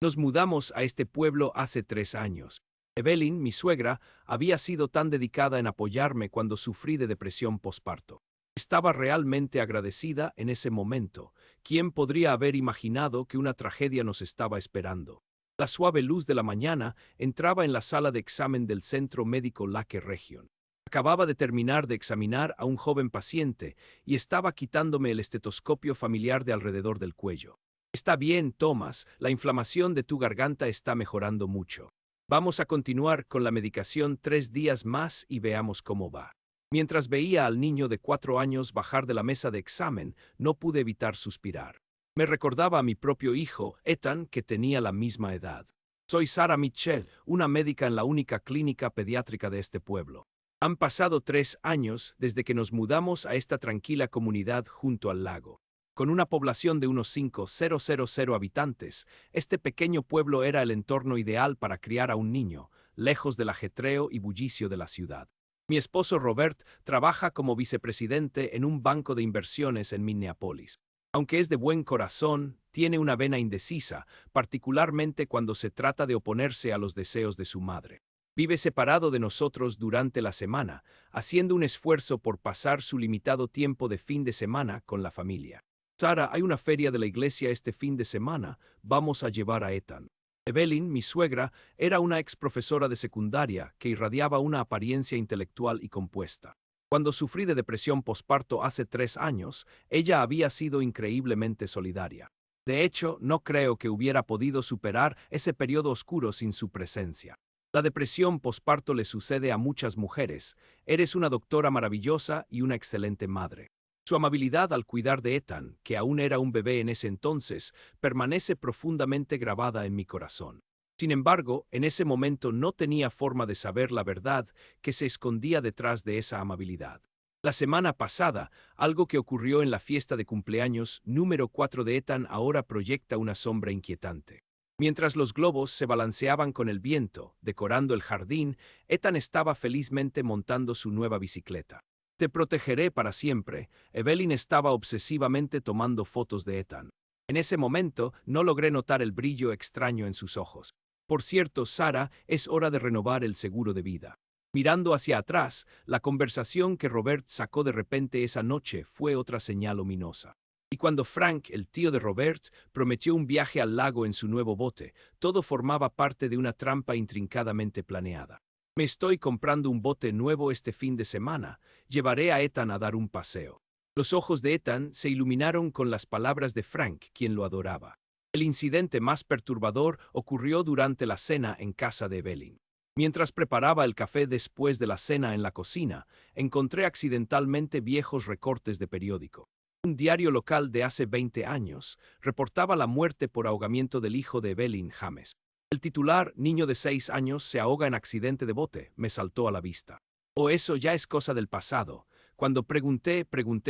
Nos mudamos a este pueblo hace 3 años. Evelyn, mi suegra, había sido tan dedicada en apoyarme cuando sufrí de depresión posparto. Estaba realmente agradecida en ese momento. ¿Quién podría haber imaginado que una tragedia nos estaba esperando? La suave luz de la mañana entraba en la sala de examen del Centro Médico Lake Region. Acababa de terminar de examinar a un joven paciente y estaba quitándome el estetoscopio familiar de alrededor del cuello. Está bien, Thomas, la inflamación de tu garganta está mejorando mucho. Vamos a continuar con la medicación 3 días más y veamos cómo va. Mientras veía al niño de 4 años bajar de la mesa de examen, no pude evitar suspirar. Me recordaba a mi propio hijo, Ethan, que tenía la misma edad. Soy Sarah Mitchell, una médica en la única clínica pediátrica de este pueblo. Han pasado 3 años desde que nos mudamos a esta tranquila comunidad junto al lago. Con una población de unos 5,000 habitantes, este pequeño pueblo era el entorno ideal para criar a un niño, lejos del ajetreo y bullicio de la ciudad. Mi esposo Robert trabaja como vicepresidente en un banco de inversiones en Minneapolis. Aunque es de buen corazón, tiene una vena indecisa, particularmente cuando se trata de oponerse a los deseos de su madre. Vive separado de nosotros durante la semana, haciendo un esfuerzo por pasar su limitado tiempo de fin de semana con la familia. Sara, hay una feria de la iglesia este fin de semana, vamos a llevar a Ethan. Evelyn, mi suegra, era una ex profesora de secundaria que irradiaba una apariencia intelectual y compuesta. Cuando sufrí de depresión posparto hace 3 años, ella había sido increíblemente solidaria. De hecho, no creo que hubiera podido superar ese periodo oscuro sin su presencia. La depresión posparto le sucede a muchas mujeres. Eres una doctora maravillosa y una excelente madre. Su amabilidad al cuidar de Ethan, que aún era un bebé en ese entonces, permanece profundamente grabada en mi corazón. Sin embargo, en ese momento no tenía forma de saber la verdad que se escondía detrás de esa amabilidad. La semana pasada, algo que ocurrió en la fiesta de cumpleaños número 4 de Ethan ahora proyecta una sombra inquietante. Mientras los globos se balanceaban con el viento, decorando el jardín, Ethan estaba felizmente montando su nueva bicicleta. Te protegeré para siempre. Evelyn estaba obsesivamente tomando fotos de Ethan. En ese momento no logré notar el brillo extraño en sus ojos. Por cierto, Sarah, es hora de renovar el seguro de vida. Mirando hacia atrás, la conversación que Robert sacó de repente esa noche fue otra señal ominosa. Y cuando Frank, el tío de Robert, prometió un viaje al lago en su nuevo bote, todo formaba parte de una trampa intrincadamente planeada. Me estoy comprando un bote nuevo este fin de semana. Llevaré a Ethan a dar un paseo. Los ojos de Ethan se iluminaron con las palabras de Frank, quien lo adoraba. El incidente más perturbador ocurrió durante la cena en casa de Evelyn. Mientras preparaba el café después de la cena en la cocina, encontré accidentalmente viejos recortes de periódico. Un diario local de hace 20 años reportaba la muerte por ahogamiento del hijo de Evelyn, James. El titular, niño de 6 años, se ahoga en accidente de bote, me saltó a la vista. Oh, eso ya es cosa del pasado. Cuando pregunté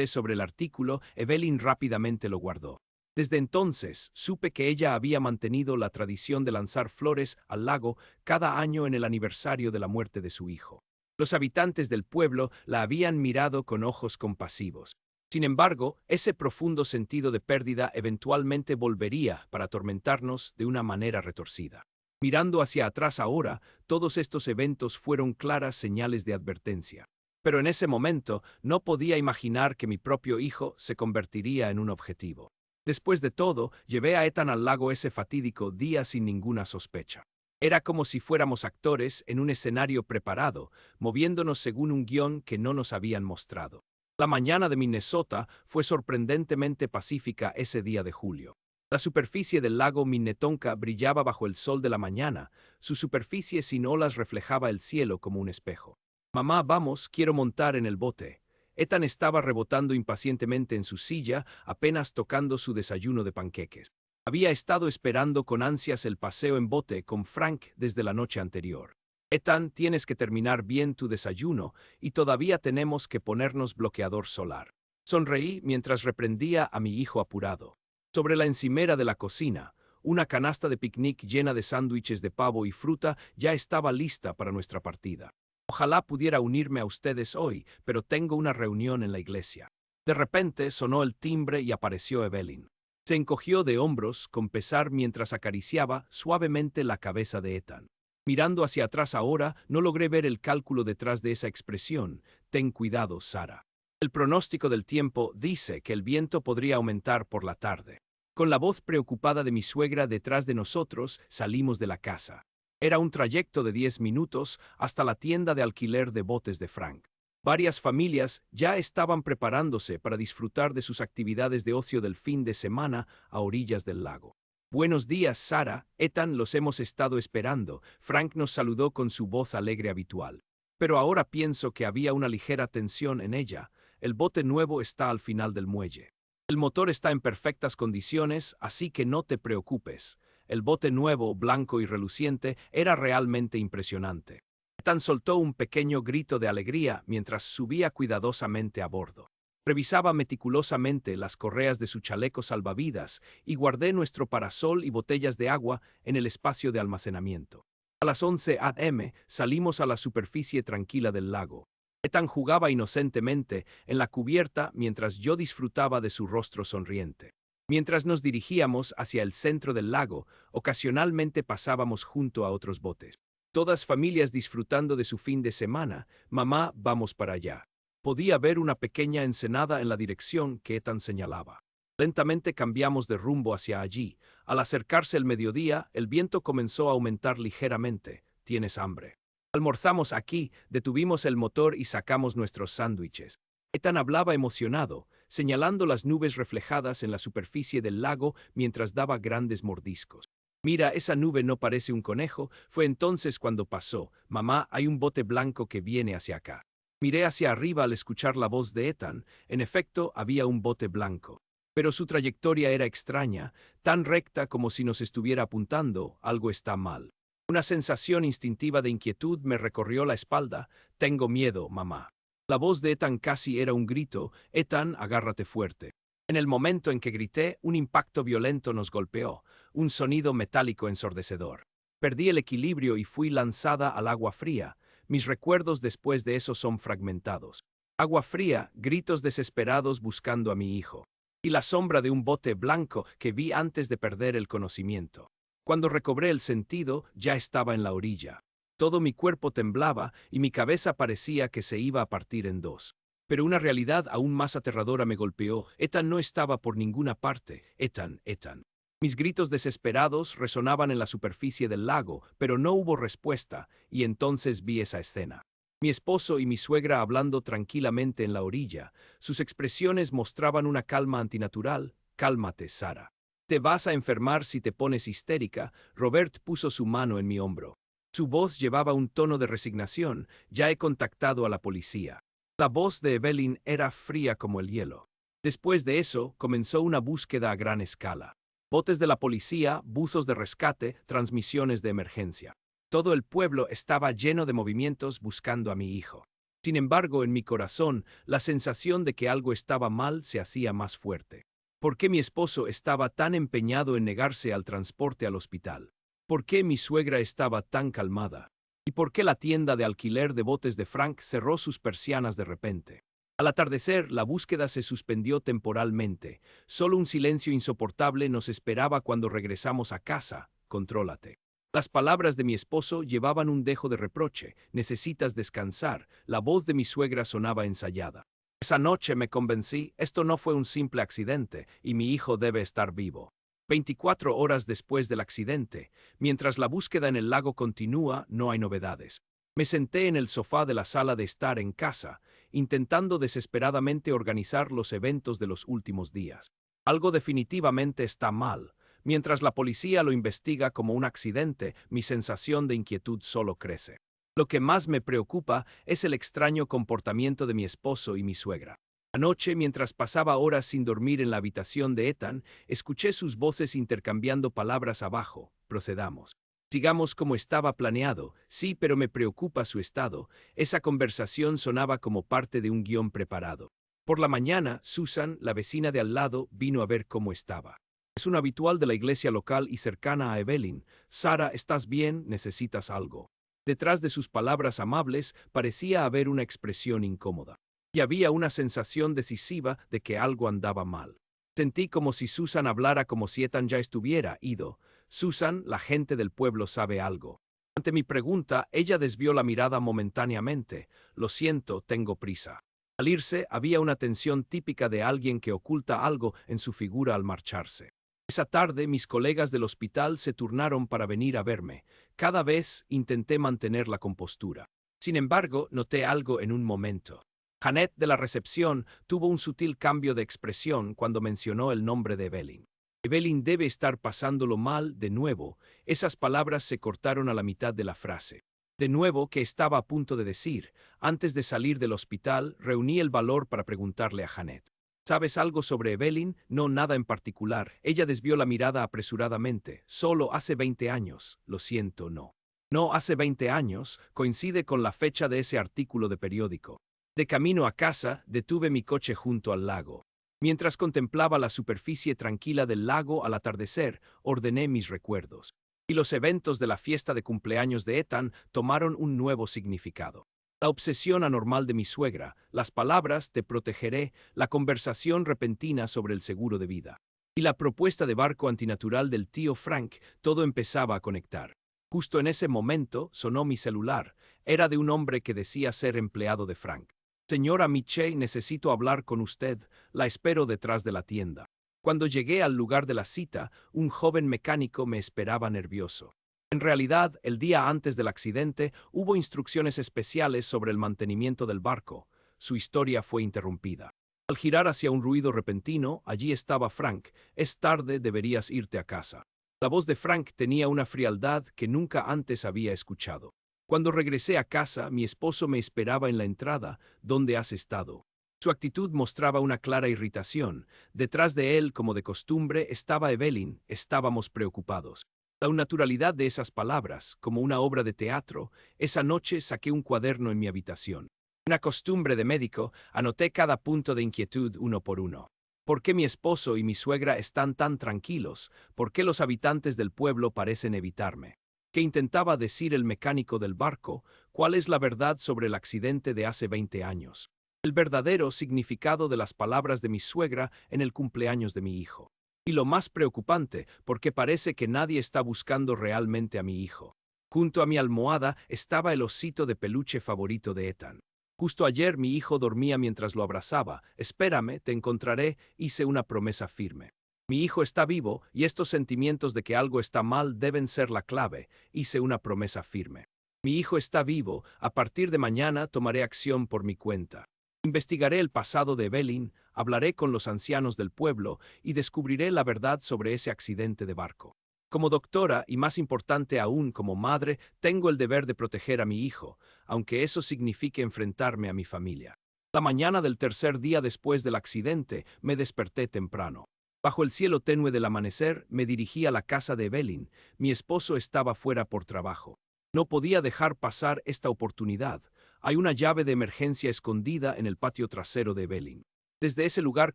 sobre el artículo, Evelyn rápidamente lo guardó. Desde entonces, supe que ella había mantenido la tradición de lanzar flores al lago cada año en el aniversario de la muerte de su hijo. Los habitantes del pueblo la habían mirado con ojos compasivos. Sin embargo, ese profundo sentido de pérdida eventualmente volvería para atormentarnos de una manera retorcida. Mirando hacia atrás ahora, todos estos eventos fueron claras señales de advertencia. Pero en ese momento no podía imaginar que mi propio hijo se convertiría en un objetivo. Después de todo, llevé a Ethan al lago ese fatídico día sin ninguna sospecha. Era como si fuéramos actores en un escenario preparado, moviéndonos según un guión que no nos habían mostrado. La mañana de Minnesota fue sorprendentemente pacífica ese día de julio. La superficie del lago Minnetonka brillaba bajo el sol de la mañana, su superficie sin olas reflejaba el cielo como un espejo. Mamá, vamos, quiero montar en el bote. Ethan estaba rebotando impacientemente en su silla, apenas tocando su desayuno de panqueques. Había estado esperando con ansias el paseo en bote con Frank desde la noche anterior. Ethan, tienes que terminar bien tu desayuno y todavía tenemos que ponernos bloqueador solar. Sonreí mientras reprendía a mi hijo apurado. Sobre la encimera de la cocina, una canasta de picnic llena de sándwiches de pavo y fruta ya estaba lista para nuestra partida. Ojalá pudiera unirme a ustedes hoy, pero tengo una reunión en la iglesia. De repente sonó el timbre y apareció Evelyn. Se encogió de hombros con pesar mientras acariciaba suavemente la cabeza de Ethan. Mirando hacia atrás ahora, no logré ver el cálculo detrás de esa expresión. Ten cuidado, Sara. El pronóstico del tiempo dice que el viento podría aumentar por la tarde. Con la voz preocupada de mi suegra detrás de nosotros, salimos de la casa. Era un trayecto de 10 minutos hasta la tienda de alquiler de botes de Frank. Varias familias ya estaban preparándose para disfrutar de sus actividades de ocio del fin de semana a orillas del lago. Buenos días, Sara. Ethan, los hemos estado esperando. Frank nos saludó con su voz alegre habitual. Pero ahora pienso que había una ligera tensión en ella. El bote nuevo está al final del muelle. El motor está en perfectas condiciones, así que no te preocupes. El bote nuevo, blanco y reluciente, era realmente impresionante. Ethan soltó un pequeño grito de alegría mientras subía cuidadosamente a bordo. Revisaba meticulosamente las correas de su chaleco salvavidas y guardé nuestro parasol y botellas de agua en el espacio de almacenamiento. A las 11 a.m. salimos a la superficie tranquila del lago. Ethan jugaba inocentemente en la cubierta mientras yo disfrutaba de su rostro sonriente. Mientras nos dirigíamos hacia el centro del lago, ocasionalmente pasábamos junto a otros botes. Todas familias disfrutando de su fin de semana. Mamá, vamos para allá. Podía ver una pequeña ensenada en la dirección que Ethan señalaba. Lentamente cambiamos de rumbo hacia allí. Al acercarse el mediodía, el viento comenzó a aumentar ligeramente. ¿Tienes hambre? Almorzamos aquí, detuvimos el motor y sacamos nuestros sándwiches. Ethan hablaba emocionado, señalando las nubes reflejadas en la superficie del lago mientras daba grandes mordiscos. Mira, esa nube no parece un conejo. Fue entonces cuando pasó. Mamá, hay un bote blanco que viene hacia acá. Miré hacia arriba al escuchar la voz de Ethan. En efecto, había un bote blanco. Pero su trayectoria era extraña, tan recta como si nos estuviera apuntando. Algo está mal. Una sensación instintiva de inquietud me recorrió la espalda. Tengo miedo, mamá. La voz de Ethan casi era un grito. Ethan, agárrate fuerte. En el momento en que grité, un impacto violento nos golpeó, un sonido metálico ensordecedor. Perdí el equilibrio y fui lanzada al agua fría. Mis recuerdos después de eso son fragmentados. Agua fría, gritos desesperados buscando a mi hijo. Y la sombra de un bote blanco que vi antes de perder el conocimiento. Cuando recobré el sentido, ya estaba en la orilla. Todo mi cuerpo temblaba y mi cabeza parecía que se iba a partir en dos. Pero una realidad aún más aterradora me golpeó. Ethan no estaba por ninguna parte. Ethan, Ethan. Mis gritos desesperados resonaban en la superficie del lago, pero no hubo respuesta, y entonces vi esa escena. Mi esposo y mi suegra hablando tranquilamente en la orilla. Sus expresiones mostraban una calma antinatural. Cálmate, Sara. Te vas a enfermar si te pones histérica. Robert puso su mano en mi hombro. Su voz llevaba un tono de resignación. Ya he contactado a la policía. La voz de Evelyn era fría como el hielo. Después de eso, comenzó una búsqueda a gran escala. Botes de la policía, buzos de rescate, transmisiones de emergencia. Todo el pueblo estaba lleno de movimientos buscando a mi hijo. Sin embargo, en mi corazón, la sensación de que algo estaba mal se hacía más fuerte. ¿Por qué mi esposo estaba tan empeñado en negarse al transporte al hospital? ¿Por qué mi suegra estaba tan calmada? ¿Y por qué la tienda de alquiler de botes de Frank cerró sus persianas de repente? Al atardecer, la búsqueda se suspendió temporalmente. Solo un silencio insoportable nos esperaba cuando regresamos a casa. Contrólate. Las palabras de mi esposo llevaban un dejo de reproche. Necesitas descansar. La voz de mi suegra sonaba ensayada. Esa noche me convencí, esto no fue un simple accidente, y mi hijo debe estar vivo. 24 horas después del accidente, mientras la búsqueda en el lago continúa, no hay novedades. Me senté en el sofá de la sala de estar en casa, intentando desesperadamente organizar los eventos de los últimos días. Algo definitivamente está mal. Mientras la policía lo investiga como un accidente, mi sensación de inquietud solo crece. Lo que más me preocupa es el extraño comportamiento de mi esposo y mi suegra. Anoche, mientras pasaba horas sin dormir en la habitación de Ethan, escuché sus voces intercambiando palabras abajo. Procedamos. Sigamos como estaba planeado. Sí, pero me preocupa su estado. Esa conversación sonaba como parte de un guión preparado. Por la mañana, Susan, la vecina de al lado, vino a ver cómo estaba. Es un habitual de la iglesia local y cercana a Evelyn. Sara, ¿estás bien? ¿Necesitas algo? Detrás de sus palabras amables parecía haber una expresión incómoda. Y había una sensación decisiva de que algo andaba mal. Sentí como si Susan hablara como si Ethan ya estuviera ido. Susan, la gente del pueblo sabe algo. Ante mi pregunta, ella desvió la mirada momentáneamente. Lo siento, tengo prisa. Al irse, había una tensión típica de alguien que oculta algo en su figura al marcharse. Esa tarde, mis colegas del hospital se turnaron para venir a verme. Cada vez intenté mantener la compostura. Sin embargo, noté algo en un momento. Janet de la recepción tuvo un sutil cambio de expresión cuando mencionó el nombre de Evelyn. Evelyn debe estar pasándolo mal de nuevo. Esas palabras se cortaron a la mitad de la frase. De nuevo, que estaba a punto de decir. Antes de salir del hospital, reuní el valor para preguntarle a Janet. ¿Sabes algo sobre Evelyn? No, nada en particular. Ella desvió la mirada apresuradamente. Solo hace 20 años. Lo siento, no. No, hace 20 años, coincide con la fecha de ese artículo de periódico. De camino a casa, detuve mi coche junto al lago. Mientras contemplaba la superficie tranquila del lago al atardecer, ordené mis recuerdos. Y los eventos de la fiesta de cumpleaños de Ethan tomaron un nuevo significado. La obsesión anormal de mi suegra, las palabras "te protegeré", la conversación repentina sobre el seguro de vida. Y la propuesta de barco antinatural del tío Frank, todo empezaba a conectar. Justo en ese momento sonó mi celular. Era de un hombre que decía ser empleado de Frank. Señora Miche, necesito hablar con usted. La espero detrás de la tienda. Cuando llegué al lugar de la cita, un joven mecánico me esperaba nervioso. En realidad, el día antes del accidente, hubo instrucciones especiales sobre el mantenimiento del barco. Su historia fue interrumpida. Al girar hacia un ruido repentino, allí estaba Frank. Es tarde, deberías irte a casa. La voz de Frank tenía una frialdad que nunca antes había escuchado. Cuando regresé a casa, mi esposo me esperaba en la entrada. ¿Dónde has estado? Su actitud mostraba una clara irritación. Detrás de él, como de costumbre, estaba Evelyn. Estábamos preocupados. La naturalidad de esas palabras, como una obra de teatro, esa noche saqué un cuaderno en mi habitación. Una costumbre de médico, anoté cada punto de inquietud uno por uno. ¿Por qué mi esposo y mi suegra están tan tranquilos? ¿Por qué los habitantes del pueblo parecen evitarme? ¿Qué intentaba decir el mecánico del barco? ¿Cuál es la verdad sobre el accidente de hace 20 años? El verdadero significado de las palabras de mi suegra en el cumpleaños de mi hijo. Y lo más preocupante, porque parece que nadie está buscando realmente a mi hijo. Junto a mi almohada estaba el osito de peluche favorito de Ethan. Justo ayer mi hijo dormía mientras lo abrazaba. Espérame, te encontraré, hice una promesa firme. Mi hijo está vivo y estos sentimientos de que algo está mal deben ser la clave. Hice una promesa firme. Mi hijo está vivo, a partir de mañana tomaré acción por mi cuenta. Investigaré el pasado de Evelyn, hablaré con los ancianos del pueblo y descubriré la verdad sobre ese accidente de barco. Como doctora, y más importante aún como madre, tengo el deber de proteger a mi hijo, aunque eso signifique enfrentarme a mi familia. La mañana del tercer día después del accidente, me desperté temprano. Bajo el cielo tenue del amanecer, me dirigí a la casa de Evelyn. Mi esposo estaba fuera por trabajo. No podía dejar pasar esta oportunidad. Hay una llave de emergencia escondida en el patio trasero de Evelyn. Desde ese lugar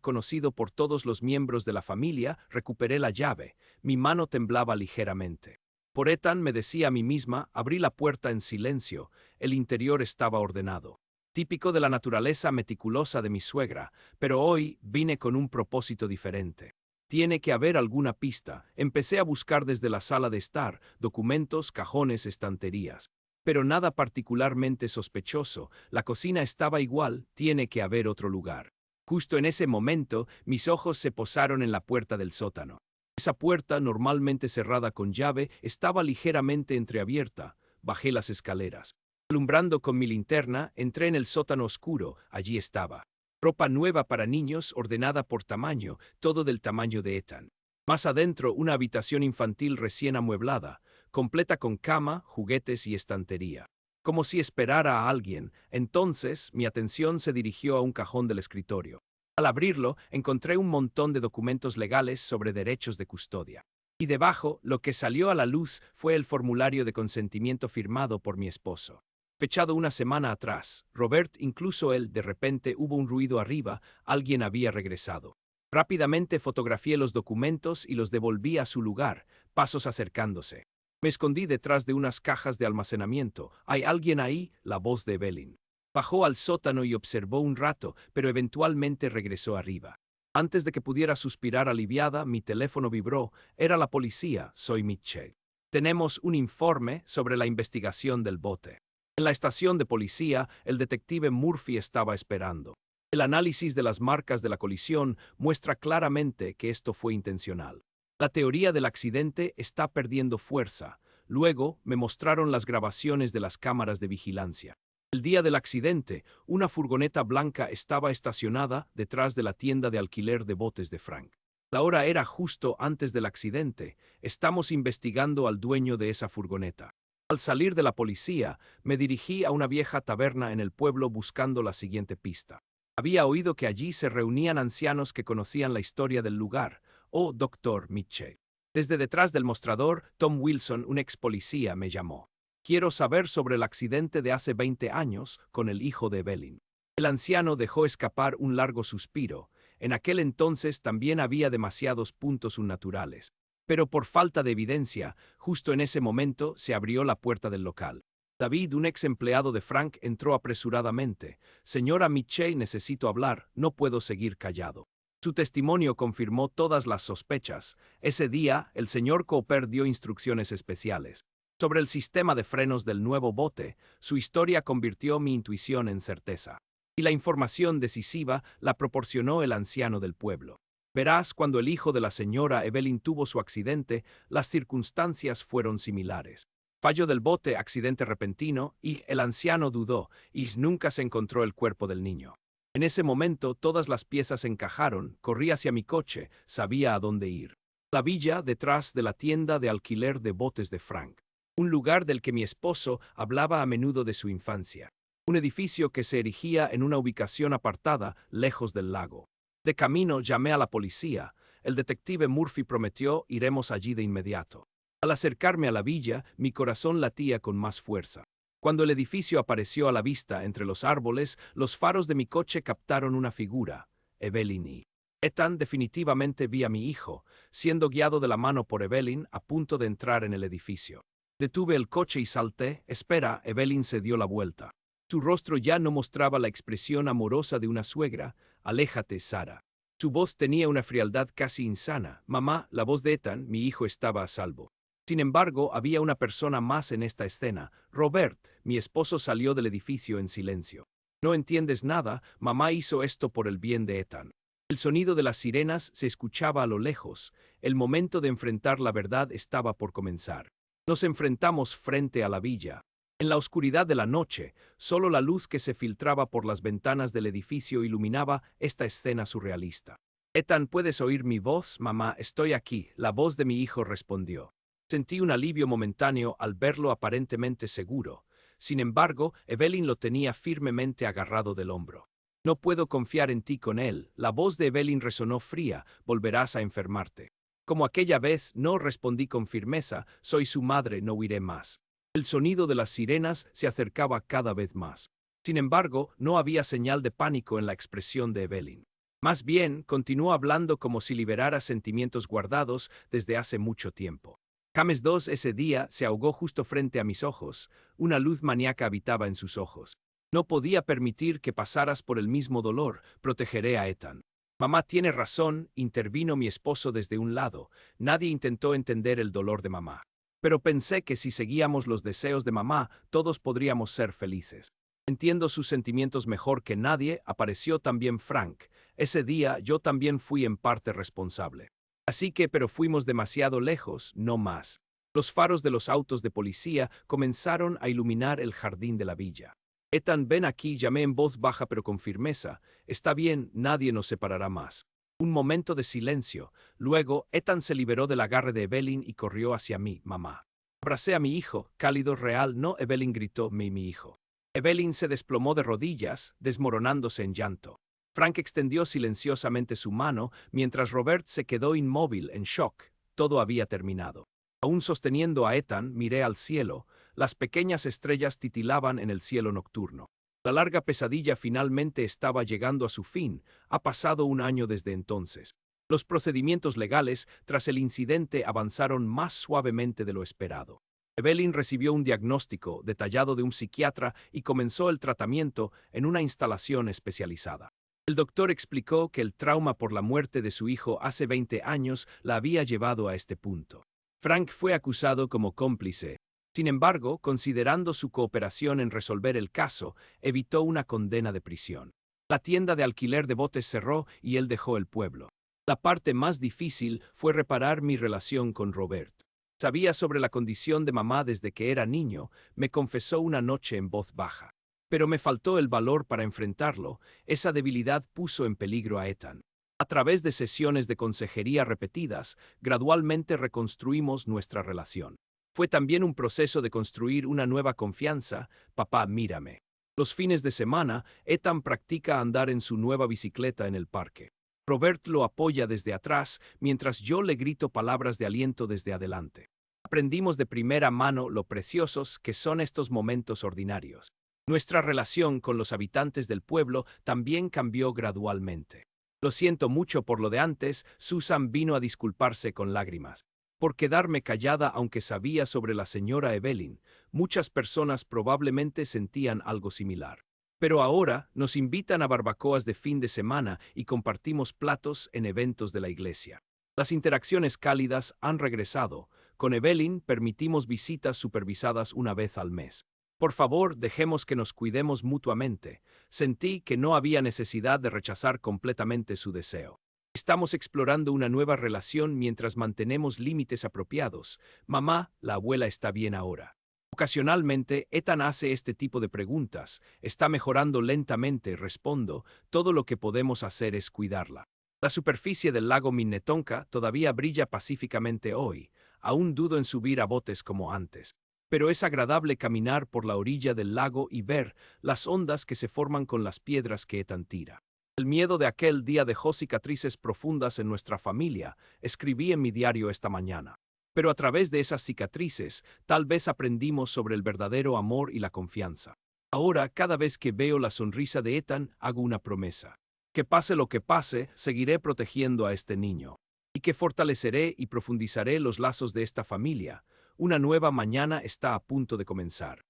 conocido por todos los miembros de la familia, recuperé la llave. Mi mano temblaba ligeramente. Por Ethan, me decía a mí misma, abrí la puerta en silencio. El interior estaba ordenado. Típico de la naturaleza meticulosa de mi suegra, pero hoy vine con un propósito diferente. Tiene que haber alguna pista. Empecé a buscar desde la sala de estar, documentos, cajones, estanterías. Pero nada particularmente sospechoso. La cocina estaba igual, tiene que haber otro lugar. Justo en ese momento, mis ojos se posaron en la puerta del sótano. Esa puerta, normalmente cerrada con llave, estaba ligeramente entreabierta. Bajé las escaleras. Alumbrando con mi linterna, entré en el sótano oscuro. Allí estaba. Ropa nueva para niños, ordenada por tamaño, todo del tamaño de Ethan. Más adentro, una habitación infantil recién amueblada, completa con cama, juguetes y estantería. Como si esperara a alguien, entonces mi atención se dirigió a un cajón del escritorio. Al abrirlo, encontré un montón de documentos legales sobre derechos de custodia. Y debajo, lo que salió a la luz fue el formulario de consentimiento firmado por mi esposo. Fechado una semana atrás, Robert, incluso él, de repente hubo un ruido arriba, alguien había regresado. Rápidamente fotografié los documentos y los devolví a su lugar, pasos acercándose. Me escondí detrás de unas cajas de almacenamiento. ¿Hay alguien ahí? La voz de Evelyn. Bajó al sótano y observó un rato, pero eventualmente regresó arriba. Antes de que pudiera suspirar aliviada, mi teléfono vibró. Era la policía. Soy Mitchell. Tenemos un informe sobre la investigación del bote. En la estación de policía, el detective Murphy estaba esperando. El análisis de las marcas de la colisión muestra claramente que esto fue intencional. La teoría del accidente está perdiendo fuerza. Luego me mostraron las grabaciones de las cámaras de vigilancia. El día del accidente, una furgoneta blanca estaba estacionada detrás de la tienda de alquiler de botes de Frank. La hora era justo antes del accidente. Estamos investigando al dueño de esa furgoneta. Al salir de la policía, me dirigí a una vieja taberna en el pueblo buscando la siguiente pista. Había oído que allí se reunían ancianos que conocían la historia del lugar. Oh, Dr. Mitchell. Desde detrás del mostrador, Tom Wilson, un ex policía, me llamó. Quiero saber sobre el accidente de hace 20 años con el hijo de Evelyn. El anciano dejó escapar un largo suspiro. En aquel entonces también había demasiados puntos unnaturales. Pero por falta de evidencia, justo en ese momento se abrió la puerta del local. David, un ex empleado de Frank, entró apresuradamente. Señora Mitchell, necesito hablar, no puedo seguir callado. Su testimonio confirmó todas las sospechas. Ese día, el señor Cooper dio instrucciones especiales. Sobre el sistema de frenos del nuevo bote, su historia convirtió mi intuición en certeza. Y la información decisiva la proporcionó el anciano del pueblo. Verás, cuando el hijo de la señora Evelyn tuvo su accidente, las circunstancias fueron similares. Fallo del bote, accidente repentino, y el anciano dudó, y nunca se encontró el cuerpo del niño. En ese momento todas las piezas encajaron, corrí hacia mi coche, sabía a dónde ir. La villa detrás de la tienda de alquiler de botes de Frank. Un lugar del que mi esposo hablaba a menudo de su infancia. Un edificio que se erigía en una ubicación apartada, lejos del lago. De camino llamé a la policía. El detective Murphy prometió iremos allí de inmediato. Al acercarme a la villa, mi corazón latía con más fuerza. Cuando el edificio apareció a la vista entre los árboles, los faros de mi coche captaron una figura, Evelyn y Ethan. Definitivamente vi a mi hijo, siendo guiado de la mano por Evelyn, a punto de entrar en el edificio. Detuve el coche y salté. Espera, Evelyn se dio la vuelta. Su rostro ya no mostraba la expresión amorosa de una suegra. Aléjate, Sara. Su voz tenía una frialdad casi insana. Mamá, la voz de Ethan, mi hijo estaba a salvo. Sin embargo, había una persona más en esta escena. Robert, mi esposo, salió del edificio en silencio. No entiendes nada, mamá hizo esto por el bien de Ethan. El sonido de las sirenas se escuchaba a lo lejos. El momento de enfrentar la verdad estaba por comenzar. Nos enfrentamos frente a la villa. En la oscuridad de la noche, solo la luz que se filtraba por las ventanas del edificio iluminaba esta escena surrealista. Ethan, ¿puedes oír mi voz? Mamá, estoy aquí, la voz de mi hijo respondió. Sentí un alivio momentáneo al verlo aparentemente seguro. Sin embargo, Evelyn lo tenía firmemente agarrado del hombro. No puedo confiar en ti con él. La voz de Evelyn resonó fría. Volverás a enfermarte. Como aquella vez, no, respondí con firmeza. Soy su madre, no huiré más. El sonido de las sirenas se acercaba cada vez más. Sin embargo, no había señal de pánico en la expresión de Evelyn. Más bien, continuó hablando como si liberara sentimientos guardados desde hace mucho tiempo. James II ese día se ahogó justo frente a mis ojos. Una luz maníaca habitaba en sus ojos. No podía permitir que pasaras por el mismo dolor. Protegeré a Ethan. Mamá tiene razón, intervino mi esposo desde un lado. Nadie intentó entender el dolor de mamá. Pero pensé que si seguíamos los deseos de mamá, todos podríamos ser felices. Entiendo sus sentimientos mejor que nadie. Apareció también Frank. Ese día yo también fui en parte responsable. Así que, pero fuimos demasiado lejos, no más. Los faros de los autos de policía comenzaron a iluminar el jardín de la villa. Ethan, ven aquí, llamé en voz baja pero con firmeza. Está bien, nadie nos separará más. Un momento de silencio. Luego, Ethan se liberó del agarre de Evelyn y corrió hacia mí, mamá. Abracé a mi hijo, cálido, real. No, Evelyn gritó, mi hijo. Evelyn se desplomó de rodillas, desmoronándose en llanto. Frank extendió silenciosamente su mano, mientras Robert se quedó inmóvil, en shock. Todo había terminado. Aún sosteniendo a Ethan, miré al cielo. Las pequeñas estrellas titilaban en el cielo nocturno. La larga pesadilla finalmente estaba llegando a su fin. Ha pasado un año desde entonces. Los procedimientos legales tras el incidente avanzaron más suavemente de lo esperado. Evelyn recibió un diagnóstico detallado de un psiquiatra y comenzó el tratamiento en una instalación especializada. El doctor explicó que el trauma por la muerte de su hijo hace 20 años la había llevado a este punto. Frank fue acusado como cómplice. Sin embargo, considerando su cooperación en resolver el caso, evitó una condena de prisión. La tienda de alquiler de botes cerró y él dejó el pueblo. La parte más difícil fue reparar mi relación con Robert. Sabía sobre la condición de mamá desde que era niño, me confesó una noche en voz baja. Pero me faltó el valor para enfrentarlo, esa debilidad puso en peligro a Ethan. A través de sesiones de consejería repetidas, gradualmente reconstruimos nuestra relación. Fue también un proceso de construir una nueva confianza. Papá, mírame. Los fines de semana, Ethan practica andar en su nueva bicicleta en el parque. Robert lo apoya desde atrás, mientras yo le grito palabras de aliento desde adelante. Aprendimos de primera mano lo preciosos que son estos momentos ordinarios. Nuestra relación con los habitantes del pueblo también cambió gradualmente. Lo siento mucho por lo de antes, Susan vino a disculparse con lágrimas. Por quedarme callada aunque sabía sobre la señora Evelyn, muchas personas probablemente sentían algo similar. Pero ahora nos invitan a barbacoas de fin de semana y compartimos platos en eventos de la iglesia. Las interacciones cálidas han regresado. Con Evelyn permitimos visitas supervisadas una vez al mes. Por favor, dejemos que nos cuidemos mutuamente. Sentí que no había necesidad de rechazar completamente su deseo. Estamos explorando una nueva relación mientras mantenemos límites apropiados. Mamá, la abuela está bien ahora. Ocasionalmente, Ethan hace este tipo de preguntas. Está mejorando lentamente, respondo. Todo lo que podemos hacer es cuidarla. La superficie del lago Minnetonka todavía brilla pacíficamente hoy. Aún dudo en subir a botes como antes. Pero es agradable caminar por la orilla del lago y ver las ondas que se forman con las piedras que Ethan tira. El miedo de aquel día dejó cicatrices profundas en nuestra familia, escribí en mi diario esta mañana. Pero a través de esas cicatrices, tal vez aprendimos sobre el verdadero amor y la confianza. Ahora, cada vez que veo la sonrisa de Ethan, hago una promesa. Que pase lo que pase, seguiré protegiendo a este niño. Y que fortaleceré y profundizaré los lazos de esta familia. Una nueva mañana está a punto de comenzar.